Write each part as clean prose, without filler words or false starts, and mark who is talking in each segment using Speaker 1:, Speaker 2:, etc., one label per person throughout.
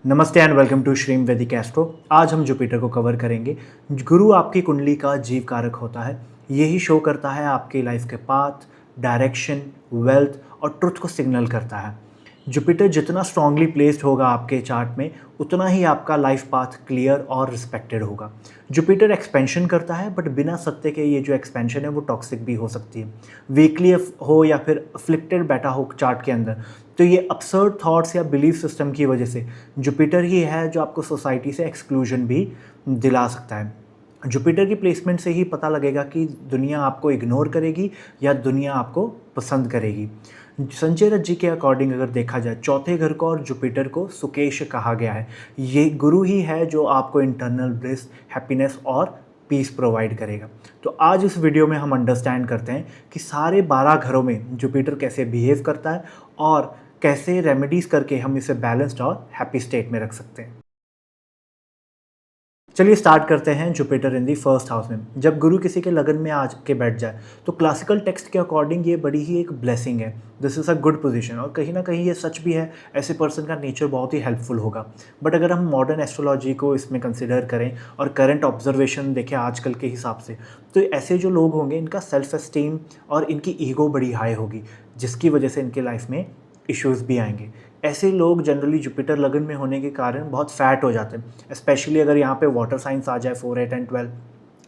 Speaker 1: नमस्ते and welcome to श्रीम वैदिक astro. आज हम जुपिटर को कवर करेंगे। गुरु आपकी कुंडली का जीव कारक होता है। यही शो करता है आपकी लाइफ के पाथ, डायरेक्शन, वेल्थ और ट्रुथ को सिग्नल करता है। जुपिटर जितना स्ट्रांगली प्लेस्ड होगा आपके चार्ट में, उतना ही आपका लाइफ पाथ क्लियर और रिस्पेक्टेड होगा। जुपिटर एक्सपेंशन करता है, बट बिना सत्य के ये जो एक्सपेंशन है वो टॉक्सिक भी हो सकती है। वीकली हो या फिर अफ्लिक्टेड बैठा हो चार्ट के अंदर, तो ये अपसर्ड थॉट्स या बिलीफ सिस्टम की वजह से जुपिटर ही है जो आपको सोसाइटी से एक्सक्लूजन भी दिला सकता है। जुपिटर की प्लेसमेंट से ही पता लगेगा कि दुनिया आपको इग्नोर करेगी या दुनिया आपको पसंद करेगी। संजय दत्त जी के अकॉर्डिंग अगर देखा जाए, चौथे घर को और जुपिटर को सुकेश कहा गया है। ये गुरु ही है जो आपको इंटरनल ब्लिस, हैप्पीनेस और पीस प्रोवाइड करेगा। तो आज इस वीडियो में हम अंडरस्टैंड करते हैं कि सारे 12 घरों में जुपिटर कैसे बिहेव करता है और कैसे रेमेडीज़ करके हम इसे बैलेंस्ड और हैप्पी स्टेट में रख सकते हैं। चलिए स्टार्ट करते हैं Jupiter in the first house में। जब गुरु किसी के लगन में आके बैठ जाए तो क्लासिकल टेक्स्ट के अकॉर्डिंग ये बड़ी ही एक ब्लेसिंग है। This is a good position और कहीं ना कहीं ये सच भी है। ऐसे पर्सन का नेचर बहुत ही हेल्पफुल होगा। बट अगर हम मॉडर्न एस्ट्रोलॉजी को इसमें कंसिडर करें और करंट ऑब्जर्वेशन देखें आजकल के हिसाब से, तो ऐसे जो लोग होंगे इनका सेल्फ एस्टीम और इनकी ईगो बड़ी हाई होगी, जिसकी वजह से इनके लाइफ में इश्यूज़ भी आएंगे। ऐसे लोग जनरली जुपिटर लगन में होने के कारण बहुत फैट हो जाते हैं, स्पेशली अगर यहाँ पे वाटर साइंस आ जाए 4, 8 एंड 12।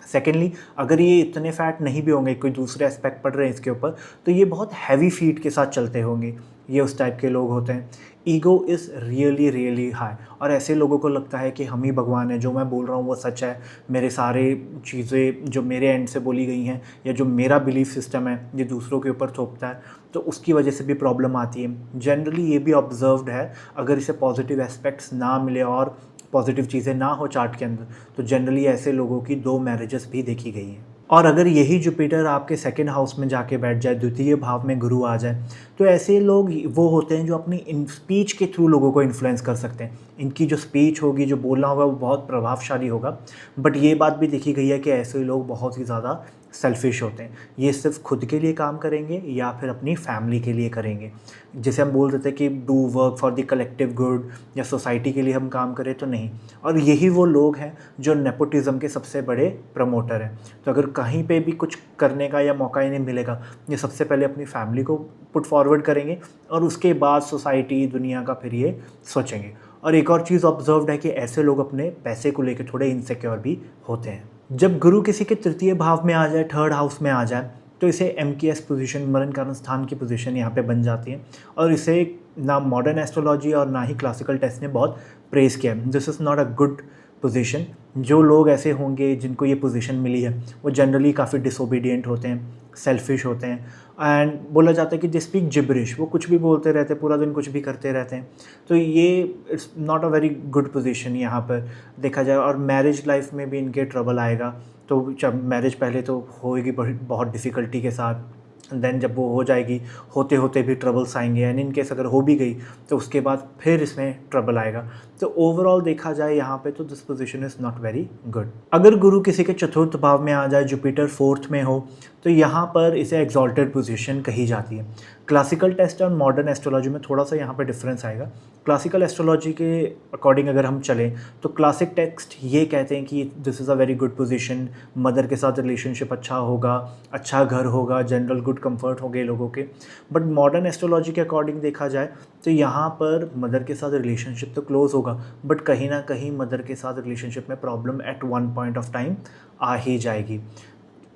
Speaker 1: सेकेंडली, अगर ये इतने फैट नहीं भी होंगे, कोई दूसरे एस्पेक्ट पढ़ रहे हैं इसके ऊपर, तो ये बहुत हैवी फीट के साथ चलते होंगे। ये उस टाइप के लोग होते हैं। Ego is really really high और ऐसे लोगों को लगता है कि हम ही भगवान हैं, जो मैं बोल रहा हूँ वो सच है, मेरे सारे चीज़ें जो मेरे एंड से बोली गई हैं या जो मेरा बिलीफ सिस्टम है ये दूसरों के ऊपर थोपता है, तो उसकी वजह से भी प्रॉब्लम आती है। जनरली ये भी ऑब्जर्व्ड है, अगर इसे पॉजिटिव एस्पेक्ट्स ना मिले और पॉजिटिव चीज़ें ना हो चार्ट के अंदर, तो जनरली ऐसे लोगों की 2 मैरिजेस भी देखी गई हैं। और अगर यही जुपिटर आपके सेकंड हाउस में जाके बैठ जाए, द्वितीय भाव में गुरु आ जाए, तो ऐसे लोग वो होते हैं जो अपनी इन स्पीच के थ्रू लोगों को इन्फ्लुएंस कर सकते हैं। इनकी जो स्पीच होगी, जो बोलना होगा, वो बहुत प्रभावशाली होगा। बट ये बात भी देखी गई है कि ऐसे लोग बहुत ही ज़्यादा सेल्फिश होते हैं। ये सिर्फ खुद के लिए काम करेंगे या फिर अपनी फैमिली के लिए करेंगे। जिसे हम बोल देते हैं कि do work for the collective good, या सोसाइटी के लिए हम काम करें, तो नहीं। और यही वो लोग हैं जो नेपोटिज्म के सबसे बड़े प्रमोटर हैं। तो अगर कहीं पे भी कुछ करने का या मौका इन्हें मिलेगा, ये सबसे पहले अपनी फैमिली को पुट फॉरवर्ड करेंगे और उसके बाद सोसाइटी, दुनिया का फिर ये सोचेंगे। और एक और चीज़ ऑब्जर्व्ड है कि ऐसे लोग अपने पैसे को लेकर थोड़े इनसिक्योर भी होते हैं। जब गुरु किसी के तृतीय भाव में आ जाए, थर्ड हाउस में आ जाए, तो इसे MKS पोजीशन, मरण कारण स्थान की पोजीशन यहाँ पे बन जाती है। और इसे ना मॉडर्न एस्ट्रोलॉजी और ना ही क्लासिकल टेस्ट ने बहुत प्रेज़ किया है। This is not a good position. जो लोग ऐसे होंगे जिनको ये पोजीशन मिली है, वो जनरली काफ़ी डिसोबीडियंट होते हैं, सेल्फिश होते हैं एंड बोला जाता है कि दे स्पीक जिब्रिश। वो कुछ भी बोलते रहते हैं, पूरा दिन कुछ भी करते रहते हैं। तो ये it's not a very good position यहाँ पर देखा जाए। और मैरिज लाइफ में भी इनके ट्रबल आएगा। तो जब मैरिज पहले तो होएगी बहुत डिफ़िकल्टी के साथ, देन जब वो हो जाएगी, होते होते भी ट्रबल्स आएंगे, एंड इन केस अगर हो भी गई तो उसके बाद फिर इसमें ट्रबल आएगा। तो ओवरऑल देखा जाए यहाँ पे, तो this position is not very good. अगर गुरु किसी के चतुर्थ भाव में आ जाए, जुपिटर फोर्थ में हो, तो यहाँ पर इसे एग्जॉल्टेड पोजीशन कही जाती है। क्लासिकल टेस्ट और मॉडर्न एस्ट्रोलॉजी में थोड़ा सा यहाँ पर डिफरेंस आएगा। क्लासिकल एस्ट्रोलॉजी के अकॉर्डिंग अगर हम चलें, तो क्लासिक टेक्स्ट ये कहते हैं कि this is a very good position, mother के साथ रिलेशनशिप अच्छा होगा, अच्छा घर होगा, जनरल गुड कंफर्ट होंगे लोगों के। बट मॉडर्न एस्ट्रोलॉजी के अकॉर्डिंग देखा जाए तो यहाँ पर मदर के साथ रिलेशनशिप तो क्लोज होगा, बट कहीं ना कहीं मदर के साथ रिलेशनशिप में problem at one point of time आ ही जाएगी।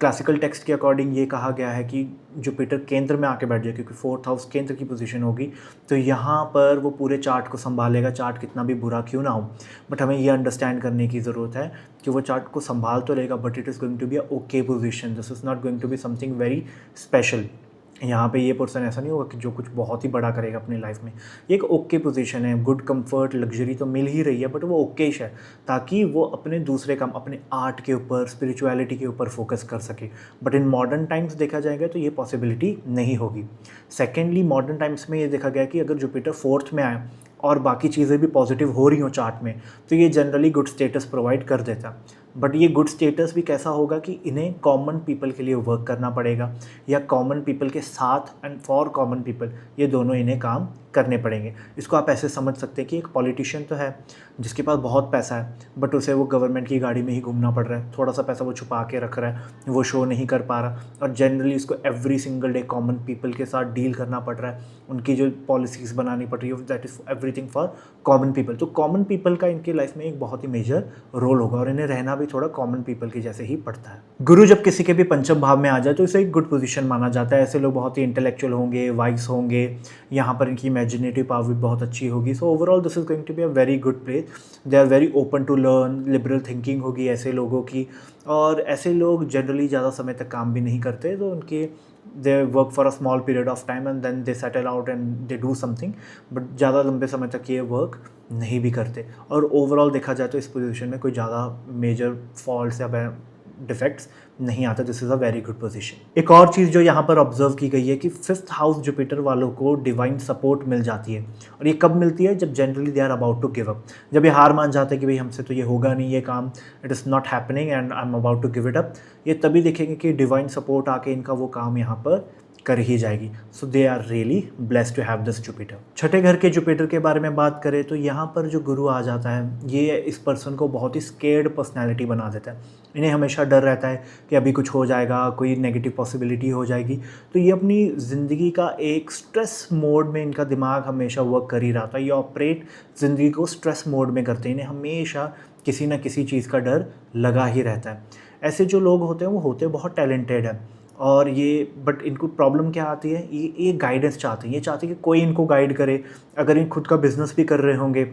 Speaker 1: क्लासिकल टेक्स्ट के अकॉर्डिंग ये कहा गया है कि जुपिटर केंद्र में आके बैठ जाए, क्योंकि फोर्थ हाउस केंद्र की पोजीशन होगी, तो यहाँ पर वो पूरे चार्ट को संभालेगा, चार्ट कितना भी बुरा क्यों ना हो। बट हमें ये अंडरस्टैंड करने की ज़रूरत है कि वो चार्ट को संभाल तो लेगा, but it is going to be a okay position. This is not going to be something very special. यहाँ पे ये पर्सन ऐसा नहीं होगा कि जो कुछ बहुत ही बड़ा करेगा अपनी लाइफ में। ये एक ओके पोजीशन है, गुड कंफर्ट, लग्जरी तो मिल ही रही है, बट वो ओकेश है, ताकि वो अपने दूसरे काम, अपने आर्ट के ऊपर, स्पिरिचुअलिटी के ऊपर फोकस कर सके। बट इन मॉडर्न टाइम्स देखा जाएगा तो ये पॉसिबिलिटी नहीं होगी। सेकेंडली, मॉडर्न टाइम्स में ये देखा गया कि अगर जुपिटर फोर्थ में आए और बाकी चीज़ें भी पॉजिटिव हो रही हो चार्ट में, तो ये जनरली गुड स्टेटस प्रोवाइड कर देता। बट ये गुड स्टेटस भी कैसा होगा कि इन्हें कॉमन पीपल के लिए वर्क करना पड़ेगा, या कॉमन पीपल के साथ एंड फॉर कॉमन पीपल, ये दोनों इन्हें काम करने पड़ेंगे। इसको आप ऐसे समझ सकते हैं कि एक पॉलिटिशियन तो है जिसके पास बहुत पैसा है, बट उसे वो गवर्नमेंट की गाड़ी में ही घूमना पड़ रहा है, थोड़ा सा पैसा वो छुपा के रख रहा है, वो शो नहीं कर पा रहा, और जनरली उसको every single day common people के साथ डील करना पड़ रहा है, उनकी जो पॉलिसीज़ बनानी पड़ रही है that is everything for common people. तो कॉमन पीपल का इनकी लाइफ में एक बहुत ही मेजर रोल होगा, और इन्हें रहना भी थोड़ा कॉमन पीपल के जैसे ही पड़ता है। गुरु जब किसी के भी पंचम भाव में आ जाए तो इसे एक गुड पोजीशन माना जाता है। ऐसे लोग बहुत ही इंटेलेक्चुअल होंगे, वाइस होंगे, यहाँ पर इनकी इमेजिनेटिव पावर भी बहुत अच्छी होगी। So overall this is going to be a very good place. They are very open to learn, liberal thinking होगी ऐसे लोगों की, और ऐसे लोग जनरली ज़्यादा समय तक काम भी नहीं करते, तो उनके they work for a small period of time and then they settle out and they do something, but ज़्यादा लंबे समय तक ये वर्क नहीं भी करते। और ओवरऑल देखा जाए तो इस पोजीशन में कोई ज़्यादा मेजर फॉल्ट्स या डिफेक्ट्स नहीं आता। This is a very good position. एक और चीज़ जो यहाँ पर ऑब्जर्व की गई है कि 5th हाउस जुपिटर वालों को डिवाइन सपोर्ट मिल जाती है, और ये कब मिलती है? जब generally they are about to give up, जब ये हार मान जाते हैं कि भाई हमसे तो ये होगा नहीं, ये काम it is not happening and I am about to give it up, ये तभी देखेंगे कि डिवाइन सपोर्ट आके इनका वो काम यहाँ पर कर ही जाएगी। So they are really blessed to have this Jupiter. छठे घर के जुपिटर के बारे में बात करें तो यहाँ पर जो गुरु आ जाता है ये इस पर्सन को बहुत ही स्केर्ड पर्सनैलिटी बना देता है। इन्हें हमेशा डर रहता है कि अभी कुछ हो जाएगा, कोई नेगेटिव पॉसिबिलिटी हो जाएगी, तो ये अपनी ज़िंदगी का एक स्ट्रेस मोड में इनका दिमाग हमेशा वर्क कर ही रहा था। ये ऑपरेट ज़िंदगी को स्ट्रेस मोड में करते हैं, इन्हें हमेशा किसी न किसी चीज़ का डर लगा ही रहता है। ऐसे जो लोग होते हैं वो होते बहुत टैलेंटेड है, और ये बट इनको प्रॉब्लम क्या आती है, ये गाइडेंस चाहते हैं, ये चाहते हैं कि कोई इनको गाइड करे। अगर ये खुद का बिजनेस भी कर रहे होंगे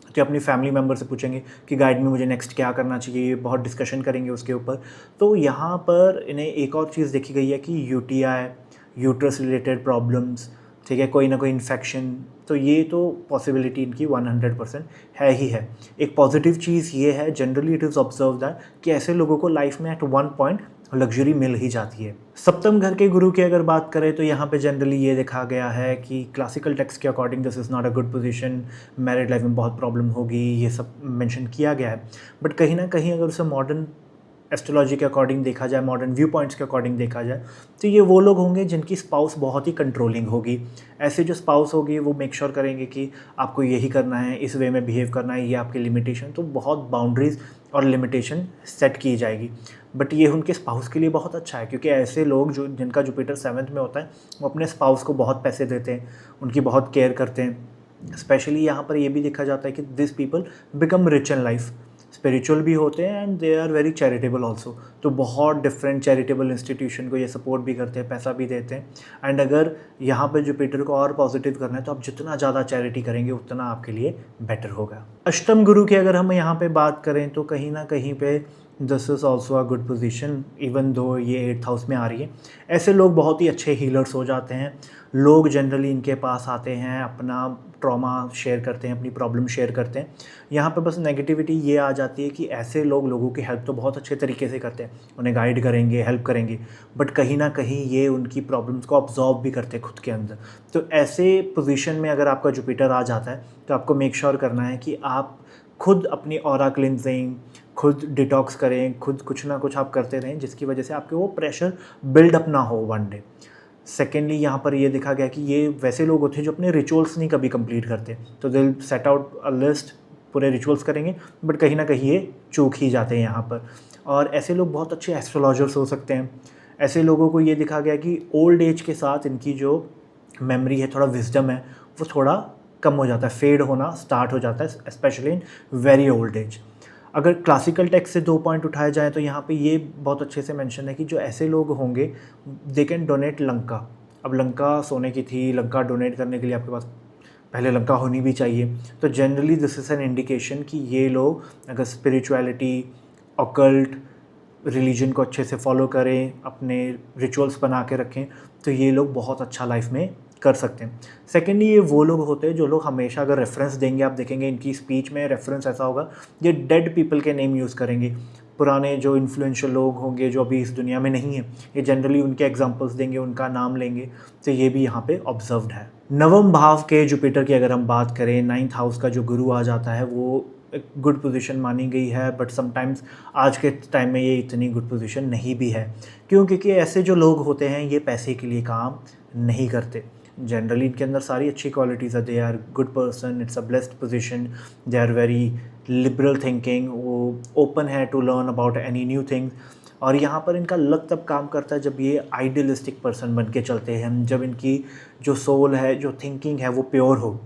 Speaker 1: तो अपनी फैमिली मेम्बर से पूछेंगे कि गाइड में मुझे नेक्स्ट क्या करना चाहिए, बहुत डिस्कशन करेंगे उसके ऊपर। तो यहाँ पर इन्हें एक और चीज़ देखी गई है कि यूटीआई, यूट्रस रिलेटेड प्रॉब्लम्स, ठीक है, कोई ना कोई इन्फेक्शन, तो ये तो पॉसिबिलिटी इनकी 100% है ही है। एक पॉजिटिव चीज़ ये है, generally it is observe that कि ऐसे लोगों को लाइफ में एट वन पॉइंट लग्जरी मिल ही जाती है। सप्तम घर के गुरु की अगर बात करें तो यहाँ पे जनरली ये देखा गया है कि क्लासिकल टेक्स्ट के according this is not a good position, married life में बहुत प्रॉब्लम होगी, ये सब मेंशन किया गया है। बट कहीं ना कहीं अगर उसे मॉडर्न एस्ट्रोलॉजी के अकॉर्डिंग देखा जाए, मॉडर्न व्यू पॉइंट्स के अकॉर्डिंग देखा जाए, तो ये वो लोग होंगे जिनकी स्पाउस बहुत ही कंट्रोलिंग होगी। ऐसे जो स्पाउस होगी वो मेक श्योर करेंगे कि आपको यही करना है, इस वे में बिहेव करना है, ये आपकी लिमिटेशन, तो बहुत बाउंड्रीज और लिमिटेशन सेट की जाएगी। बट ये उनके स्पाउस के लिए बहुत अच्छा है, क्योंकि ऐसे लोग जो जिनका जुपिटर 7th में होता है वो अपने स्पाउस को बहुत पैसे देते हैं, उनकी बहुत केयर करते हैं। स्पेशली यहाँ पर ये भी देखा जाता है कि this people become rich in life, spiritual भी होते हैं and they are very charitable also. तो बहुत डिफरेंट चैरिटेबल इंस्टीट्यूशन को ये सपोर्ट भी करते हैं, पैसा भी देते हैं। एंड अगर यहाँ पे जुपिटर को और पॉजिटिव करना है तो आप जितना ज़्यादा चैरिटी करेंगे उतना आपके लिए बेटर होगा। अष्टम गुरु की अगर हम यहाँ पे बात करें तो कहीं ना कहीं पे this is also a good position, even though ये 8th हाउस में आ रही है। ऐसे लोग बहुत ही अच्छे हीलर्स हो जाते हैं। लोग जनरली इनके पास आते हैं, अपना ट्रॉमा शेयर करते हैं, अपनी प्रॉब्लम शेयर करते हैं। यहाँ पे बस नेगेटिविटी ये आ जाती है कि ऐसे लोग लोगों की हेल्प तो बहुत अच्छे तरीके से करते हैं, उन्हें गाइड करेंगे, हेल्प करेंगे, बट कहीं ना कहीं ये उनकी प्रॉब्लम्स को ऑब्जॉर्व भी करते हैं खुद के अंदर। तो ऐसे पोजीशन में अगर आपका जुपिटर आ जाता है तो आपको मेक श्योर करना है कि आप खुद अपनी ऑरा क्लिनजिंग, खुद डिटॉक्स करें, खुद कुछ ना कुछ आप करते रहें जिसकी वजह से आपके वो प्रेशर बिल्डअप ना हो वन डे। सेकेंडली यहाँ पर ये देखा गया कि ये वैसे लोग होते हैं जो अपने रिचुअल्स नहीं कभी कंप्लीट करते, तो दिल सेट आउट अ लिस्ट, पूरे रिचुअल्स करेंगे, बट कहीं ना कहीं ये चूक ही जाते हैं यहाँ पर। और ऐसे लोग बहुत अच्छे एस्ट्रोलॉजर्स हो सकते हैं। ऐसे लोगों को ये देखा गया कि ओल्ड एज के साथ इनकी जो मेमोरी है, थोड़ा विजडम है, वो थोड़ा कम हो जाता है, फेड होना स्टार्ट हो जाता है, specially in very old age. अगर क्लासिकल टेक्स्ट से 2 पॉइंट उठाए जाएँ तो यहाँ पे ये बहुत अच्छे से मेंशन है कि जो ऐसे लोग होंगे दे कैन डोनेट लंका। अब लंका सोने की थी, लंका डोनेट करने के लिए आपके पास पहले लंका होनी भी चाहिए। तो generally this is an indication कि ये लोग अगर स्पिरिचुअलिटी, ऑकल्ट, रिलीजन को अच्छे से फॉलो करें, अपने रिचुअल्स बना के रखें, तो ये लोग बहुत अच्छा लाइफ में कर सकते हैं। सेकेंडली ये वो लोग होते हैं जो लोग हमेशा अगर रेफरेंस देंगे, आप देखेंगे इनकी स्पीच में रेफरेंस ऐसा होगा, ये डेड पीपल के नेम यूज़ करेंगे। पुराने जो इन्फ्लुएंशियल लोग होंगे जो अभी इस दुनिया में नहीं है, ये जनरली उनके एग्जांपल्स देंगे, उनका नाम लेंगे, तो ये भी यहाँ पे ऑब्जर्व्ड है। नवम भाव के जुपिटर की अगर हम बात करें, 9th हाउस का जो गुरु आ जाता है वो एक गुड पोजीशन मानी गई है, बट समटाइम्स आज के टाइम में ये इतनी गुड पोजीशन नहीं भी है। क्यों? क्योंकि ऐसे जो लोग होते हैं ये पैसे के लिए काम नहीं करते। जनरली इनके अंदर सारी अच्छी क्वालिटीज़ है। They are good person, it's a blessed position, they are very liberal thinking, वो ओपन है to learn about any new things. और यहाँ पर इनका लक तब काम करता है जब ये आइडियलिस्टिक पर्सन बन के चलते हैं, जब इनकी जो सोल है, जो थिंकिंग है वो प्योर हो,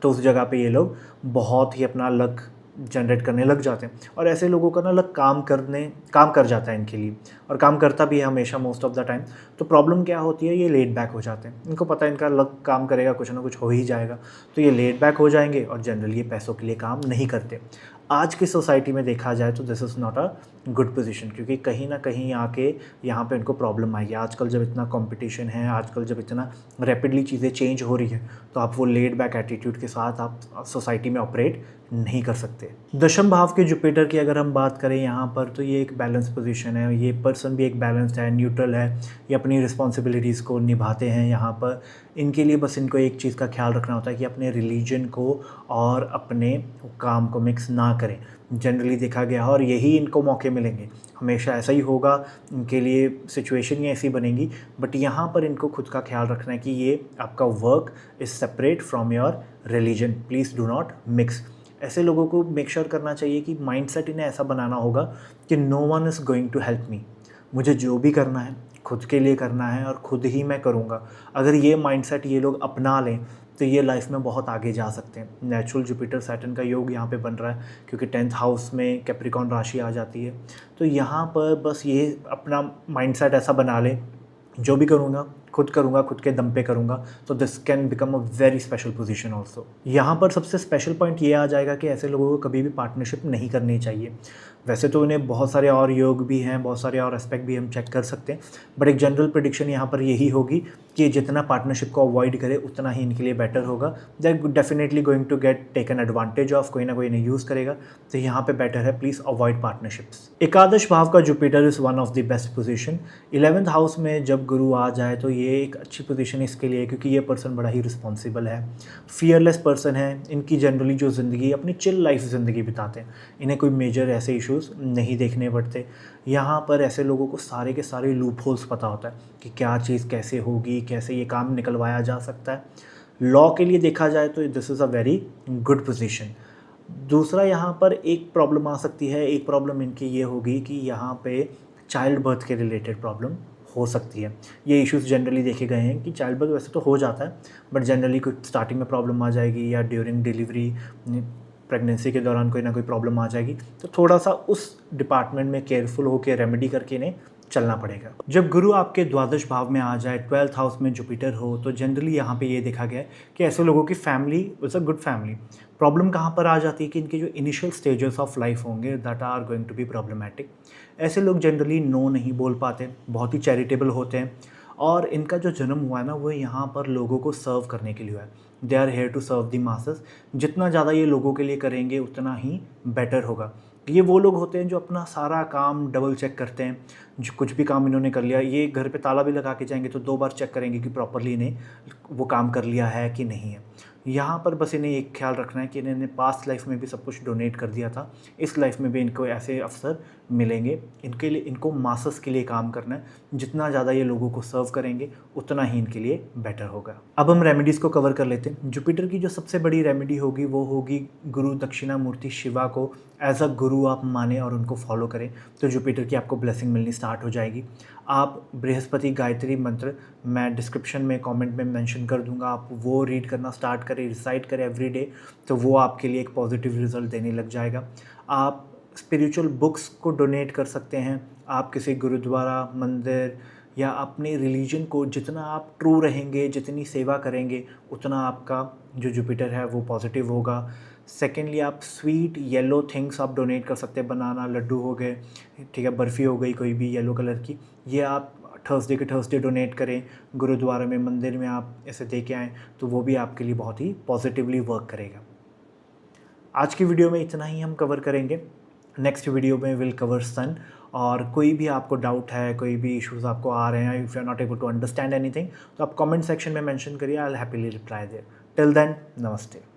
Speaker 1: तो उस जगह पे ये लोग बहुत ही अपना लक जनरेट करने लग जाते हैं। और ऐसे लोगों का ना लक काम कर जाता है इनके लिए, और काम करता भी है हमेशा, मोस्ट ऑफ द टाइम। तो प्रॉब्लम क्या होती है, ये लेट बैक हो जाते हैं। इनको पता है इनका लक काम करेगा, कुछ ना कुछ हो ही जाएगा, तो ये लेट बैक हो जाएंगे और जनरली ये पैसों के लिए काम नहीं करते। आज की सोसाइटी में देखा जाए तो this is not a good position, क्योंकि कहीं ना कहीं आके यहाँ पे इनको प्रॉब्लम आएगी। आजकल जब इतना कंपटीशन है, आजकल जब इतना रैपिडली चीज़ें चेंज हो रही है, तो आप वो लेड बैक एटीट्यूड के साथ आप सोसाइटी में ऑपरेट नहीं कर सकते। दशम भाव के जुपिटर की अगर हम बात करें यहाँ पर, तो ये एक बैलेंस पोजीशन है। ये पर्सन भी एक बैलेंस्ड है, न्यूट्रल है, ये अपनी रिस्पॉन्सिबिलिटीज़ को निभाते हैं। यहाँ पर इनके लिए बस इनको एक चीज़ का ख्याल रखना होता है कि अपने रिलीजन को और अपने काम को मिक्स ना करें। जनरली देखा गया है, और यही इनको मौके मिलेंगे, हमेशा ऐसा ही होगा, इनके लिए सिचुएशन ही ऐसी बनेगी। बट यहाँ पर इनको खुद का ख्याल रखना है कि ये आपका work is separate from your religion, please do not mix. ऐसे लोगों को मेक श्योर करना चाहिए कि माइंडसेट इन्हें ऐसा बनाना होगा कि no one is going to help me, मुझे जो भी करना है खुद के लिए करना है और खुद ही मैं करूँगा। अगर ये माइंडसेट ये लोग अपना लें तो ये लाइफ में बहुत आगे जा सकते हैं। नेचुरल जुपिटर सैटर्न का योग यहाँ पे बन रहा है, क्योंकि 10th हाउस में कैप्रिकॉर्न राशि आ जाती है। तो यहाँ पर बस ये अपना माइंडसेट ऐसा बना लें, जो भी करूँगा खुद के दम पे करूँगा, तो this can become a very special position also. यहाँ पर सबसे स्पेशल पॉइंट ये आ जाएगा कि ऐसे लोगों को कभी भी पार्टनरशिप नहीं करनी चाहिए। वैसे तो इन्हें बहुत सारे और योग भी हैं, बहुत सारे और एस्पेक्ट भी हम चेक कर सकते हैं, बट एक जनरल प्रेडिक्शन यहाँ पर यही होगी कि जितना पार्टनरशिप को अवॉइड करे उतना ही इनके लिए बेटर होगा। They are definitely going to get taken advantage of, कोई ना कोई इन्हें यूज़ करेगा, तो यहाँ पे बेटर है प्लीज़ अवॉइड पार्टनरशिप्स। एकादश भाव का Jupiter is one of the best position. 11th house में जब गुरु आ जाए तो ये एक अच्छी पोजीशन इसके लिए, क्योंकि ये पर्सन बड़ा ही रिस्पॉन्सिबल है, फियरलेस पर्सन है। इनकी जनरली जो ज़िंदगी अपनी चिल लाइफ ज़िंदगी बिताते हैं, इन्हें कोई मेजर ऐसे इश्यूज़ नहीं देखने पड़ते। यहाँ पर ऐसे लोगों को सारे के सारे लूप होल्स पता होता है कि क्या चीज़ कैसे होगी, कैसे ये काम निकलवाया जा सकता है। लॉ के लिए देखा जाए तो this is a very good position. दूसरा यहाँ पर एक प्रॉब्लम आ सकती है, एक प्रॉब्लम इनकी ये होगी कि यहाँ पे चाइल्ड बर्थ के रिलेटेड प्रॉब्लम हो सकती है। ये इश्यूज़ जनरली देखे गए हैं कि चाइल्ड बर्थ वैसे तो हो जाता है, बट जनरली कोई स्टार्टिंग में प्रॉब्लम आ जाएगी, या ड्यूरिंग डिलीवरी प्रेगनेंसी के दौरान कोई ना कोई प्रॉब्लम आ जाएगी, तो थोड़ा सा उस डिपार्टमेंट में केयरफुल होकर रेमेडी करके इन्हें चलना पड़ेगा। जब गुरु आपके द्वादश भाव में आ जाए, 12th हाउस में जुपिटर हो, तो जनरली यहाँ पे ये देखा गया है कि ऐसे लोगों की family is a good family. Problem कहाँ पर आ जाती है कि इनके जो इनिशियल स्टेजेस ऑफ लाइफ होंगे that are going to be problematic. ऐसे लोग जनरली नो नहीं बोल पाते, बहुत ही चैरिटेबल होते हैं, और इनका जो जन्म हुआ है ना वो यहाँ पर लोगों को सर्व करने के लिए हुआ है। They are here to serve the masses. जितना ज़्यादा ये लोगों के लिए करेंगे उतना ही बेटर होगा। ये वो लोग होते हैं जो अपना सारा काम डबल चेक करते हैं। जो कुछ भी काम इन्होंने कर लिया, ये घर पे ताला भी लगा के जाएंगे तो 2 बार चेक करेंगे कि प्रॉपरली इन्हें वो काम कर लिया है कि नहीं है। यहाँ पर बस इन्हें एक ख्याल रखना है कि इन्होंने पास्ट लाइफ में भी सब कुछ डोनेट कर दिया था, इस लाइफ में भी इनको ऐसे अवसर मिलेंगे। इनके लिए इनको मासेस के लिए काम करना है। जितना ज़्यादा ये लोगों को सर्व करेंगे उतना ही इनके लिए बेटर होगा। अब हम रेमेडीज़ को कवर कर लेते हैं। जुपिटर की जो सबसे बड़ी रेमेडी होगी वो होगी गुरु दक्षिणामूर्ति शिवा को एज अ गुरु आप माने और उनको फॉलो करें, तो जुपिटर की आपको ब्लेसिंग मिलनी स्टार्ट हो जाएगी। आप बृहस्पति गायत्री मंत्र मैं डिस्क्रिप्शन में कमेंट में मेंशन कर दूंगा, आप वो रीड करना स्टार्ट करें, रिसाइट करें एवरी डे, तो वो आपके लिए एक पॉजिटिव रिजल्ट देने लग जाएगा। आप स्पिरिचुअल बुक्स को डोनेट कर सकते हैं। आप किसी गुरुद्वारा, मंदिर या अपने रिलीजन को जितना आप ट्रू रहेंगे, जितनी सेवा करेंगे, उतना आपका जो जुपिटर है वो पॉजिटिव होगा। सेकेंडली आप स्वीट येलो थिंग्स आप डोनेट कर सकते हैं। बनाना लड्डू हो गए, ठीक है, बर्फ़ी हो गई कोई भी येलो कलर की, ये आप थर्सडे के थर्सडे डोनेट करें। गुरुद्वारा में, मंदिर में आप ऐसे दे के आएँ तो वो भी आपके लिए बहुत ही पॉजिटिवली वर्क करेगा। आज की वीडियो में इतना ही हम कवर करेंगे। नेक्स्ट वीडियो में विल कवर सन। और कोई भी आपको डाउट है, कोई भी इश्यूज़ आपको आ रहे हैं, if you are not able to understand anything, तो आप कमेंट सेक्शन में मेंशन करिए, I will happily reply there. Till then, नमस्ते।